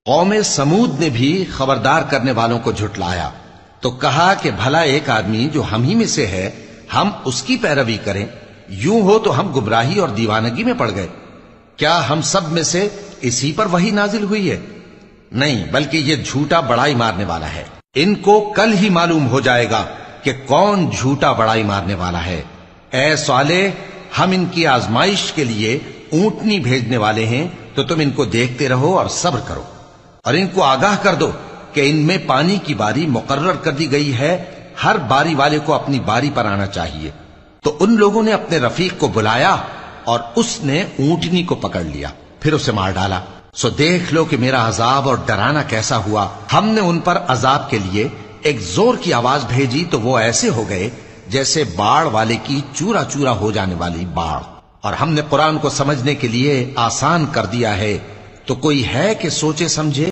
قوم سمود نے بھی خبردار کرنے والوں کو جھٹلایا تو کہا کہ بھلا ایک آدمی جو ہم ہی میں سے ہے ہم اس کی پیروی کریں، یوں ہو تو ہم گمراہی اور دیوانگی میں پڑ گئے۔ کیا ہم سب میں سے اسی پر وحی نازل ہوئی ہے؟ نہیں، بلکہ یہ جھوٹا بڑائی مارنے والا ہے۔ ان کو کل ہی معلوم ہو جائے گا کہ کون جھوٹا بڑائی مارنے والا ہے۔ اے صالح، ہم ان کی آزمائش کے لیے اونٹنی بھیجنے والے ہیں، تو تم ان کو دیکھتے رہو اور صبر کرو، اور ان کو آگاہ کر دو کہ ان میں پانی کی باری مقرر کر دی گئی ہے، ہر باری والے کو اپنی باری پر آنا چاہیے۔ تو ان لوگوں نے اپنے رفیق کو بلایا اور اس نے اونٹنی کو پکڑ لیا، پھر اسے مار ڈالا۔ سو دیکھ لو کہ میرا عذاب اور ڈرانا کیسا ہوا۔ ہم نے ان پر عذاب کے لیے ایک زور کی آواز بھیجی تو وہ ایسے ہو گئے جیسے باڑ والے کی چورا چورا ہو جانے والی باڑ۔ اور ہم نے قرآن کو سمجھنے کے لیے آسان کر دیا ہے، تو کوئی ہے کہ سوچے سمجھے؟